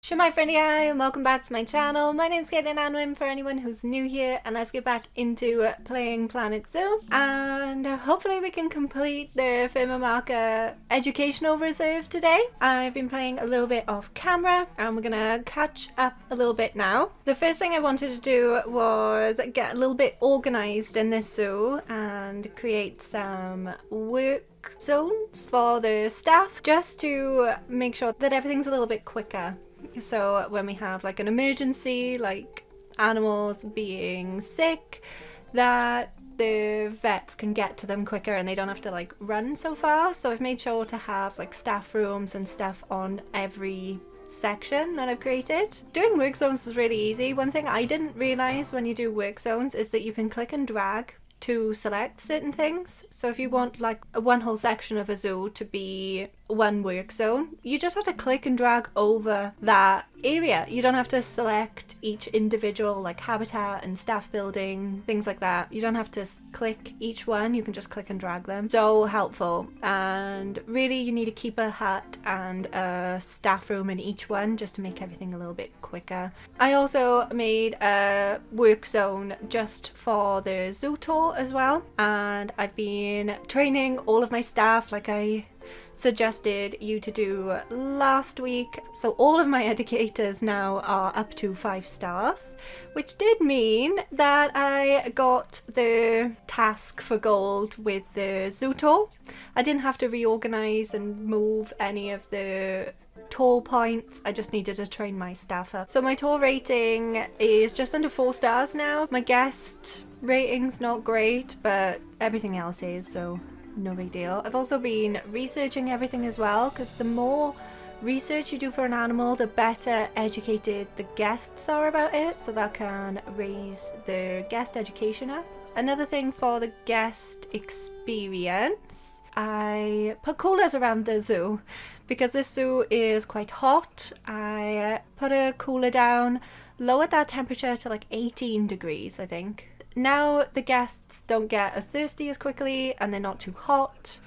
Shemai friendly hi and welcome back to my channel. My name's Caitlin Anwin for anyone who's new here, and let's get back into playing Planet Zoo, and hopefully we can complete the Purmamarca educational reserve today. I've been playing a little bit off camera and we're gonna catch up a little bit now. The first thing I wanted to do was get a little bit organized in this zoo and create some work zones for the staff just to make sure that everything's a little bit quicker. So when we have like an emergency, like animals being sick, that the vets can get to them quicker and they don't have to like run so far. So I've made sure to have like staff rooms and stuff on every section that I've created. Doing work zones is really easy. One thing I didn't realize when you do work zones is that you can click and drag to select certain things. So if you want like one whole section of a zoo to be one work zone, you just have to click and drag over that area. You don't have to select each individual like habitat and staff building, things like that. You don't have to click each one, you can just click and drag them. So helpful. And really you need a keeper hut and a staff room in each one just to make everything a little bit quicker. I also made a work zone just for the zoo tour as well, and I've been training all of my staff like I suggested you to do last week. So all of my educators now are up to 5 stars, which did mean that I got the task for gold with the zoo tour. I didn't have to reorganize and move any of the tour points. I just needed to train my staff up. So my tour rating is just under 4 stars now. My guest rating's not great, but everything else is, so no big deal. I've also been researching everything as well, because the more research you do for an animal, the better educated the guests are about it, so that can raise the guest education up. Another thing for the guest experience, I put coolers around the zoo. Because this zoo is quite hot, I put a cooler down, lowered that temperature to like 18 degrees, I think. Now the guests don't get as thirsty as quickly and they're not too hot.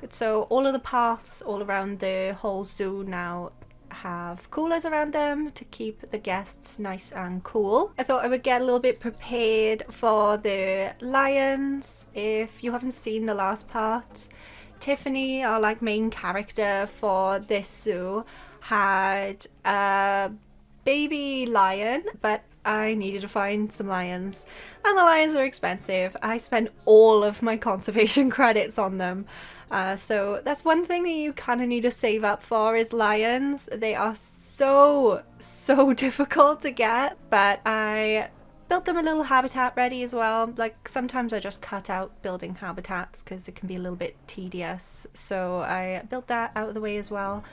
So all of the paths all around the whole zoo now have coolers around them to keep the guests nice and cool. I thought I would get a little bit prepared for the lions. If you haven't seen the last part, Tiffany, our like main character for this zoo, had a baby lion, but I needed to find some lions, and the lions are expensive. I spent all of my conservation credits on them, so that's one thing that you kind of need to save up for is lions. They are so difficult to get, but I built them a little habitat ready as well. Like sometimes I just cut out building habitats because it can be a little bit tedious, so I built that out of the way as well.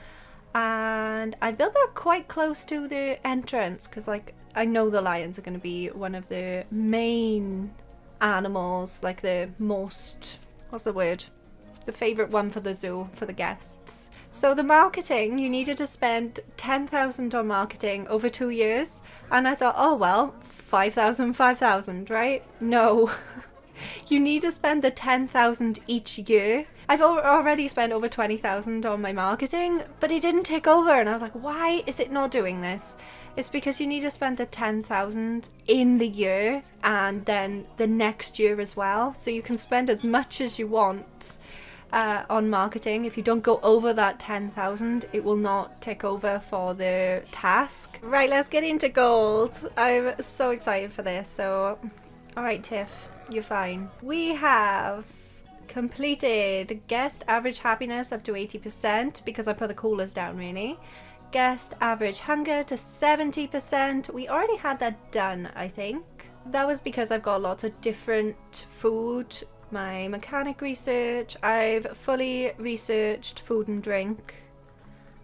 And I built that quite close to the entrance because like I know the lions are going to be one of the main animals, like the most, what's the word? The favourite one for the zoo, for the guests. So the marketing, you needed to spend 10,000 on marketing over 2 years. And I thought, oh well, 5,000, right? No. You need to spend the 10,000 each year. I've already spent over 20,000 on my marketing, but it didn't take over, and I was like, why is it not doing this? It's because you need to spend the 10,000 in the year and then the next year as well. So you can spend as much as you want on marketing. If you don't go over that 10,000, it will not take over for the task. Right, let's get into gold. I'm so excited for this. So, alright Tiff, you're fine. We have completed guest average happiness up to 80% because I put the coolers down really. Guest average hunger to 70%. We already had that done, I think. That was because I've got lots of different food. My mechanic research, I've fully researched food and drink,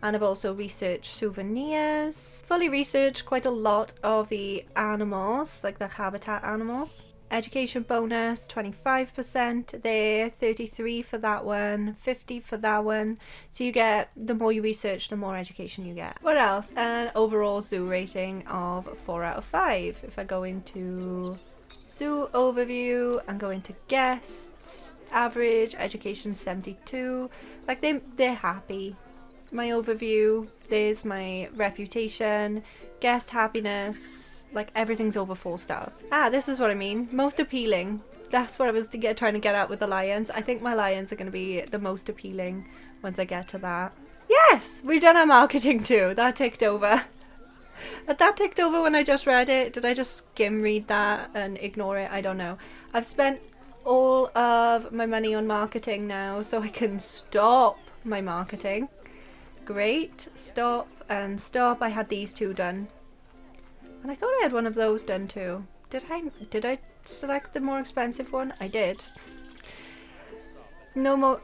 and I've also researched souvenirs. Fully researched quite a lot of the animals, like the habitat animals. Education bonus 25% there, 33 for that one, 50 for that one. So you get, the more you research, the more education you get. What else? An overall zoo rating of 4 out of 5. If I go into zoo overview and go into guests, average education 72. Like they're happy. My overview There's my reputation, guest happiness, like everything's over 4 stars. Ah, this is what I mean. Most appealing. That's what I was trying to get at with the lions. I think my lions are going to be the most appealing once I get to that. Yes! We've done our marketing too. That ticked over. That ticked over when I just read it. Did I just skim read that and ignore it? I don't know. I've spent all of my money on marketing now, so I can stop my marketing. Great. Stop and stop. I had these 2 done. And I thought I had one of those done too. Did I select the more expensive one? I did. No more...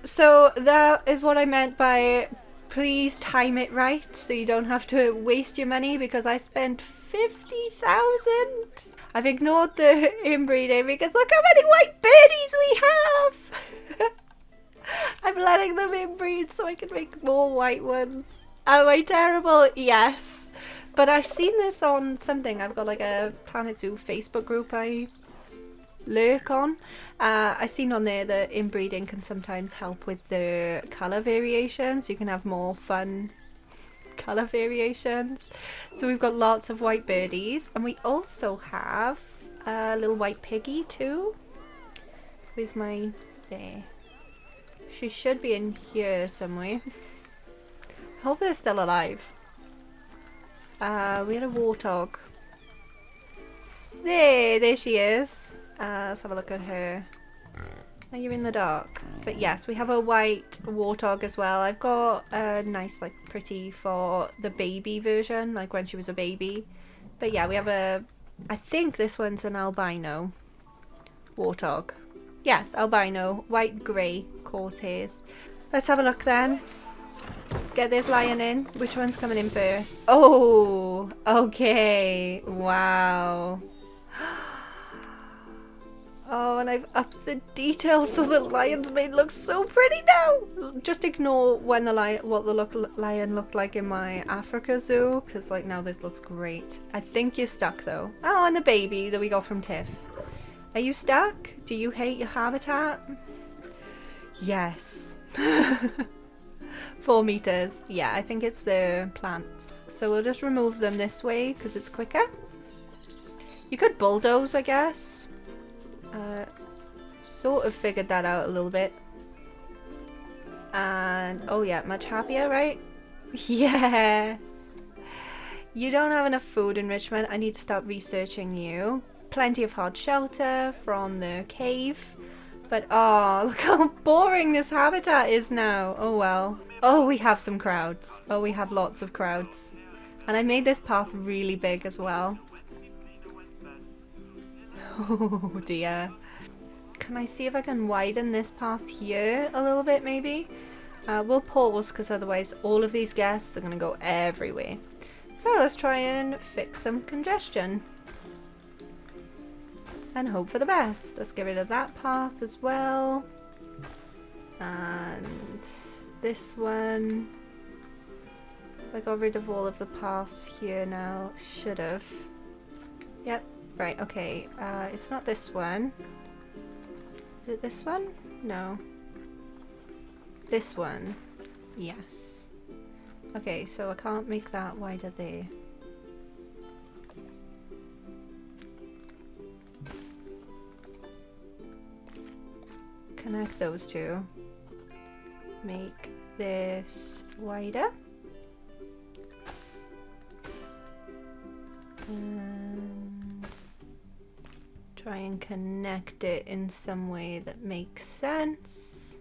So that is what I meant by please time it right so you don't have to waste your money, because I spent 50,000. I've ignored the inbreeding because look how many white birdies we have. I'm letting them inbreed so I can make more white ones. Am I terrible? Yes. But I've seen this on something. I've got like a Planet Zoo Facebook group I lurk on. I've seen on there that inbreeding can sometimes help with the colour variations. You can have more fun colour variations. So we've got lots of white birdies, and we also have a little white piggy too. Where's my... there. She should be in here somewhere. I hope they're still alive. We had a warthog. There she is. Let's have a look at her. Are you in the dark? But yes, we have a white warthog as well. I've got a nice like pretty for the baby version, like when she was a baby. But yeah, we have a... I think this one's an albino warthog. Yes, albino, white grey coarse hairs. Let's have a look then. Let's get this lion in. Which one's coming in first? Oh, okay. Wow. Oh, and I've upped the details so the lion's mane looks so pretty now. Just ignore when the lion looked like in my Africa zoo, because like now this looks great. I think you're stuck though. Oh, and the baby that we got from Tiff. Are you stuck? Do you hate your habitat? Yes. 4 meters. Yeah, I think it's the plants. So we'll just remove them this way because it's quicker. You could bulldoze, I guess. Sort of figured that out a little bit. And oh yeah, much happier, right? Yes. You don't have enough food enrichment. I need to start researching you. Plenty of hard shelter from the cave. But oh, look how boring this habitat is now. Oh well. Oh, we have some crowds. Oh, we have lots of crowds. And I made this path really big as well. Oh dear. Can I see if I can widen this path here a little bit maybe? We'll pause because otherwise all of these guests are going to go everywhere. So let's try and fix some congestion. And hope for the best. Let's get rid of that path as well. And this one. I got rid of all of the paths here now. Should have. Yep. Right, okay. It's not this one. Is it this one? No. This one. Yes. Okay, so I can't make that wider there. Connect those two. Make this wider. And try and connect it in some way that makes sense.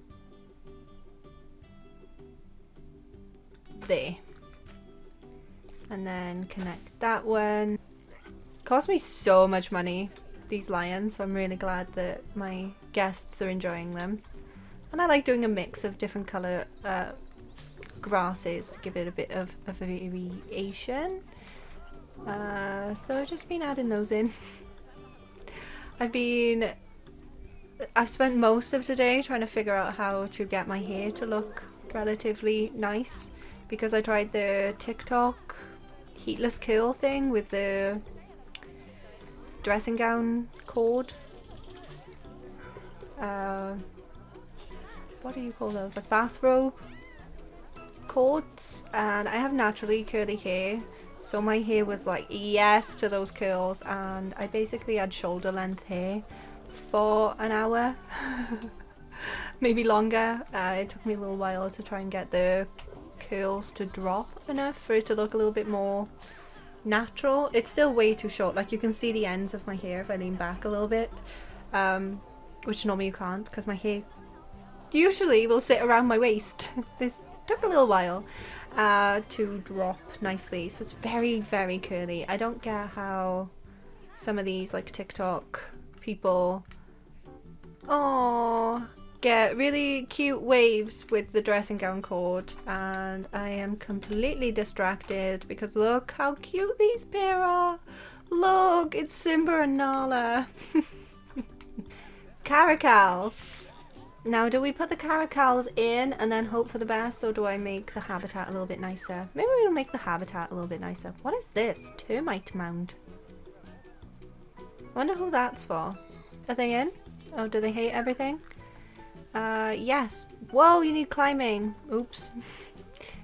There. And then connect that one. Cost me so much money, these lions, so I'm really glad that my guests are enjoying them. And I like doing a mix of different colour grasses to give it a bit of a variation. So I've just been adding those in. I've spent most of today trying to figure out how to get my hair to look relatively nice, because I tried the TikTok heatless curl thing with the dressing gown cord. What do you call those? Like bathrobe? coats and I have naturally curly hair, so my hair was like yes to those curls, and I basically had shoulder length hair for an hour. Maybe longer. It took me a little while to try and get the curls to drop enough for it to look a little bit more natural. It's still way too short, like you can see the ends of my hair if I lean back a little bit, which normally you can't because my hair usually will sit around my waist. This took a little while to drop nicely, so it's very, very curly. I don't get how some of these like TikTok people get really cute waves with the dressing gown cord, and I am completely distracted because look how cute these pair are. Look, it's Simba and Nala. Caracals. Now, do we put the caracals in and then hope for the best, or do I make the habitat a little bit nicer? Maybe we'll make the habitat a little bit nicer. What is this? Termite mound. Wonder who that's for. Are they in? Oh, do they hate everything? Yes. Whoa, you need climbing. Oops.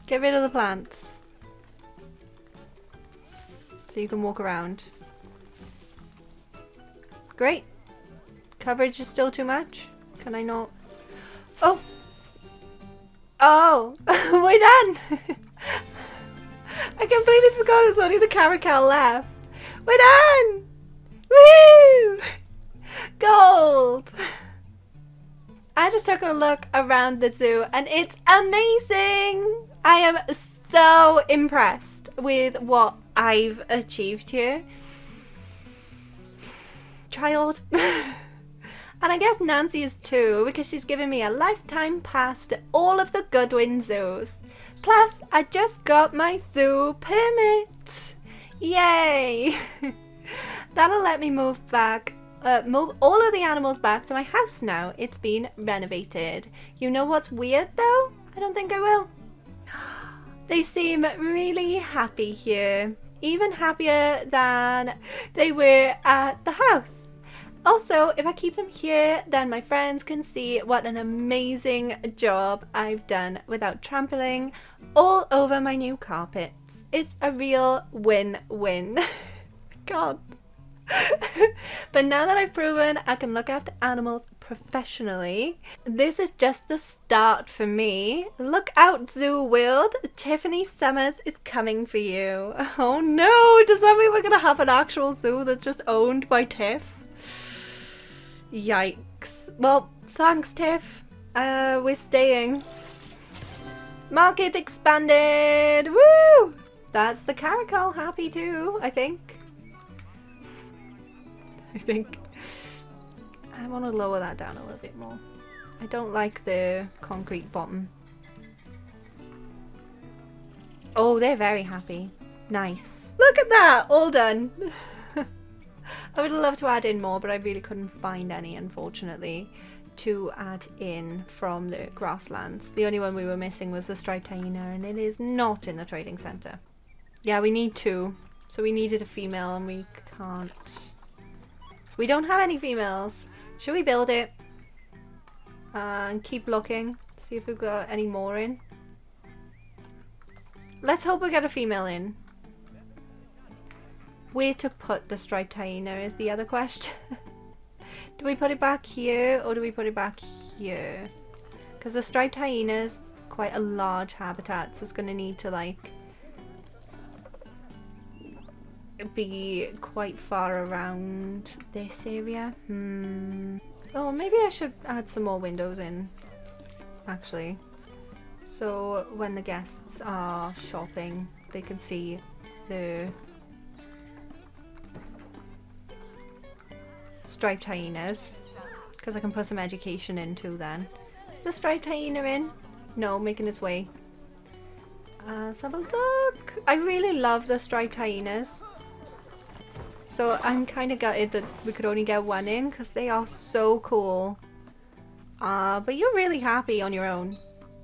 Get rid of the plants. So you can walk around. Great. Coverage is still too much. Can I not? Oh! Oh! We're done! I completely forgot it was only the caracal left. We're done! Woo! Gold! I just took a look around the zoo and it's amazing! I am so impressed with what I've achieved here. Child. And I guess Nancy is too, because she's given me a lifetime pass to all of the Goodwin zoos. Plus, I just got my zoo permit. Yay! That'll let me move all of the animals back to my house now. It's been renovated. You know what's weird though? I don't think I will. They seem really happy here. Even happier than they were at the house. Also, if I keep them here, then my friends can see what an amazing job I've done without trampling all over my new carpets. It's a real win-win. God. But now that I've proven I can look after animals professionally, this is just the start for me. Look out, Zoo World. Tiffany Summers is coming for you. Oh no, does that mean we're gonna have an actual zoo that's just owned by Tiff? Yikes. Well, thanks, Tiff. We're staying. Market expanded! Woo! That's the Caracal happy too, I think. I want to lower that down a little bit more. I don't like the concrete bottom. Oh, they're very happy. Nice. Look at that! All done. I would love to add in more, but I really couldn't find any, unfortunately, to add in from the Grasslands. The only one we were missing was the striped hyena, and it is not in the trading centre. Yeah, we need two. So we needed a female, and we can't. We don't have any females. Should we build it? And keep looking. See if we've got any more in. Let's hope we get a female in. Where to put the striped hyena is the other question. Do we put it back here or do we put it back here? Because the striped hyena is quite a large habitat, so it's going to need to like be quite far around this area. Oh, maybe I should add some more windows in, actually. So when the guests are shopping, they can see the striped hyenas, because I can put some education in too then. Is the striped hyena in? No, making its way. Let's have a look. I really love the striped hyenas. So I'm kind of gutted that we could only get one in because they are so cool. But you're really happy on your own,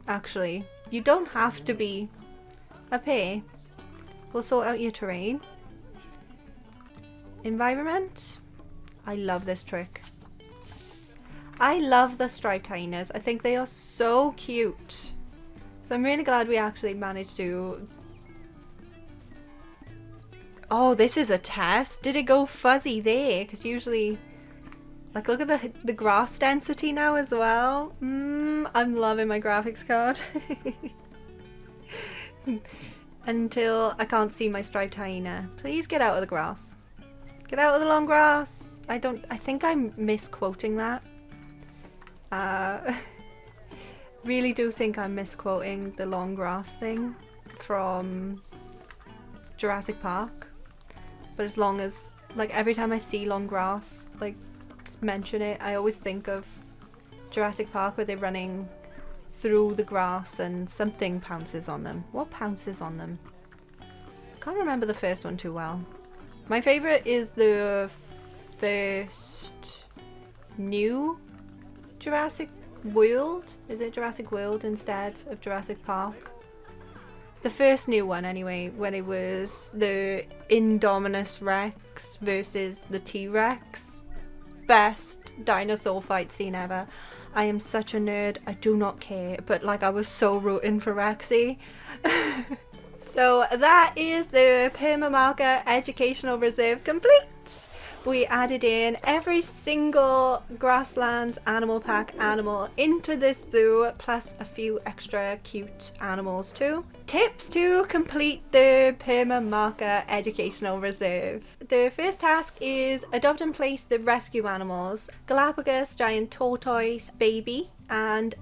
actually. You don't have to be a pair. We'll sort out your terrain. Environment. I love this trick. I love the striped hyenas. I think they are so cute. So I'm really glad we actually managed to... Oh, this is a test. Did it go fuzzy there? Because usually... Like, look at the grass density now as well. I'm loving my graphics card. Until I can't see my striped hyena. Please get out of the grass. Get out of the long grass. I think I'm misquoting that. Really do think I'm misquoting the long grass thing from Jurassic Park. But as long as, like, every time I see long grass, like, mention it, I always think of Jurassic Park where they're running through the grass and something pounces on them. What pounces on them? I can't remember the first one too well. My favourite is the first new Jurassic World. Is it Jurassic World instead of Jurassic Park? The first new one anyway, when it was the Indominus Rex versus the T-Rex. Best dinosaur fight scene ever. I am such a nerd, I do not care, but like I was so rooting for Rexy. So that is the Purmamarca Educational Reserve complete. We added in every single Grasslands animal pack animal into this zoo, plus a few extra cute animals too. Tips to complete the Purmamarca Educational Reserve. The first task is adopt and place the rescue animals: Galapagos giant tortoise baby and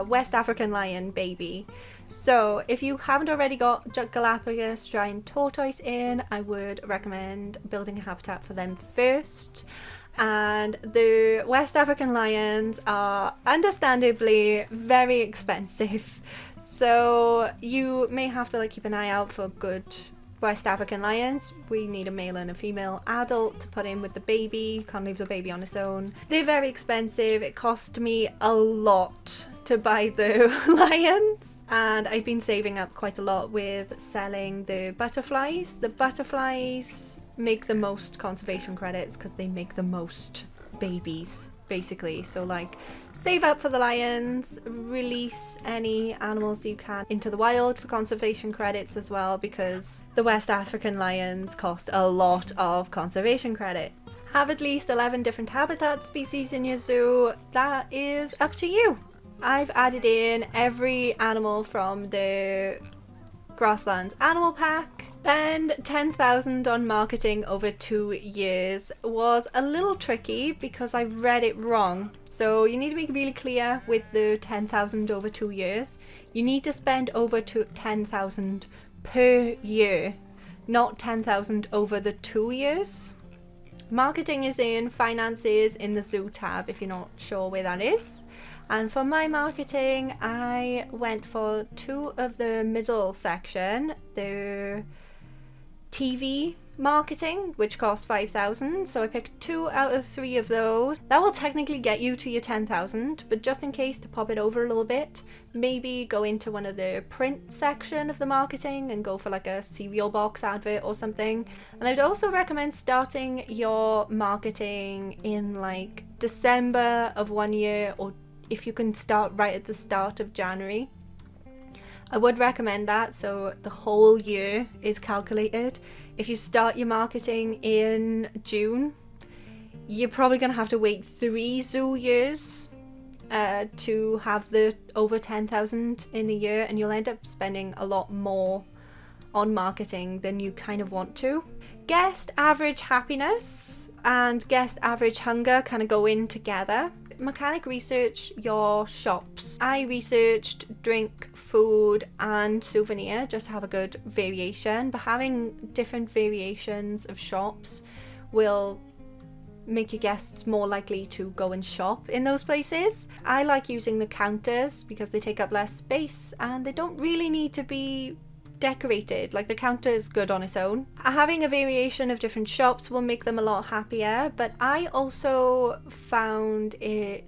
West African lion baby. So if you haven't already got Galapagos giant tortoise in, I would recommend building a habitat for them first. And the West African lions are understandably very expensive, so you may have to like keep an eye out for good West African lions. We need a male and a female adult to put in with the baby. Can't leave the baby on its own. They're very expensive. It cost me a lot to buy the lions. And I've been saving up quite a lot with selling the butterflies. The butterflies make the most conservation credits because they make the most babies, basically. So like, save up for the lions, release any animals you can into the wild for conservation credits as well, because the West African lions cost a lot of conservation credits. Have at least 11 different habitat species in your zoo. That is up to you. I've added in every animal from the Grasslands animal pack. Spend 10,000 on marketing over 2 years was a little tricky because I read it wrong. So you need to be really clear with the 10,000 over 2 years. You need to spend over 10,000 per year, not 10,000 over the 2 years. Marketing is in finances in the zoo tab if you're not sure where that is. And for my marketing, I went for 2 of the middle section, the TV marketing, which cost 5,000. So I picked 2 out of 3 of those. That will technically get you to your 10,000, but just in case, to pop it over a little bit, maybe go into one of the print section of the marketing and go for like a cereal box advert or something. And I'd also recommend starting your marketing in like December of 1 year, or if you can start right at the start of January. I would recommend that, so the whole year is calculated. If you start your marketing in June, you're probably going to have to wait 3 zoo years to have the over 10,000 in the year, and you'll end up spending a lot more on marketing than you kind of want to. Guest average happiness and guest average hunger kind of go in together. Mechanic research your shops. I researched drink, food and souvenir just to have a good variation, but having different variations of shops will make your guests more likely to go and shop in those places. I like using the counters because they take up less space and they don't really need to be decorated. Like, the counter is good on its own. Having a variation of different shops will make them a lot happier, but I also found it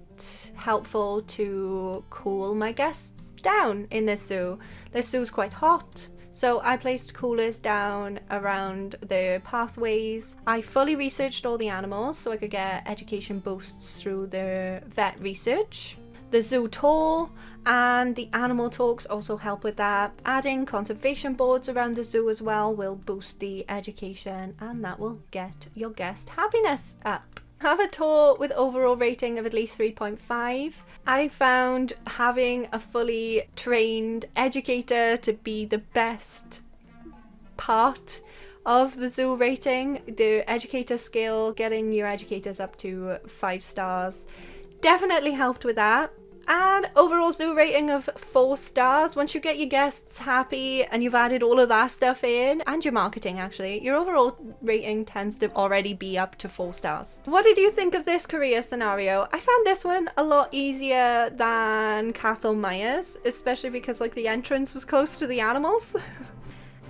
helpful to cool my guests down in this zoo. This zoo's quite hot, so I placed coolers down around the pathways. I fully researched all the animals so I could get education boosts through the vet research. the zoo tour, and the animal talks also help with that. Adding conservation boards around the zoo as well will boost the education, and that will get your guest happiness up. Have a tour with overall rating of at least 3.5. I found having a fully trained educator to be the best part of the zoo rating. The educator skill, getting your educators up to 5 stars, definitely helped with that. And overall zoo rating of 4 stars. Once you get your guests happy and you've added all of that stuff in, and your marketing actually, your overall rating tends to already be up to 4 stars. What did you think of this career scenario? I found this one a lot easier than Castle Myers, especially because like the entrance was close to the animals.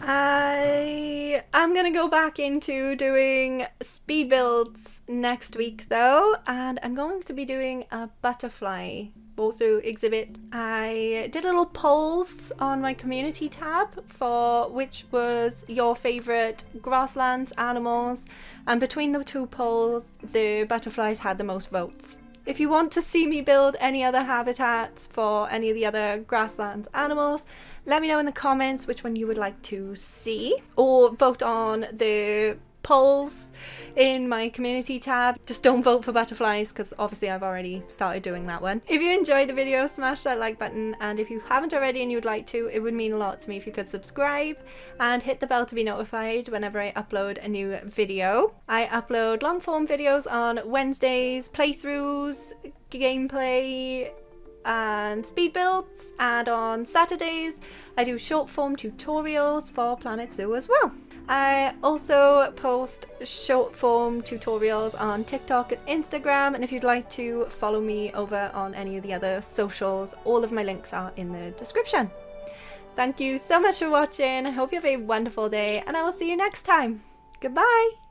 I am gonna go back into doing speed builds next week though, and I'm going to be doing a butterfly walkthrough exhibit. I did little polls on my community tab for which was your favourite grasslands animals, and between the 2 polls the butterflies had the most votes. If you want to see me build any other habitats for any of the other grasslands animals, let me know in the comments which one you would like to see, or vote on the polls in my community tab. Just don't vote for butterflies because obviously I've already started doing that one. If you enjoyed the video, smash that like button, and if you haven't already and you'd like to, it would mean a lot to me if you could subscribe and hit the bell to be notified whenever I upload a new video. I upload long form videos on Wednesdays, playthroughs, gameplay and speed builds, and on Saturdays I do short form tutorials for Planet Zoo as well. I also post short form tutorials on TikTok and Instagram, and if you'd like to follow me over on any of the other socials, all of my links are in the description. Thank you so much for watching. I hope you have a wonderful day, and I will see you next time. Goodbye!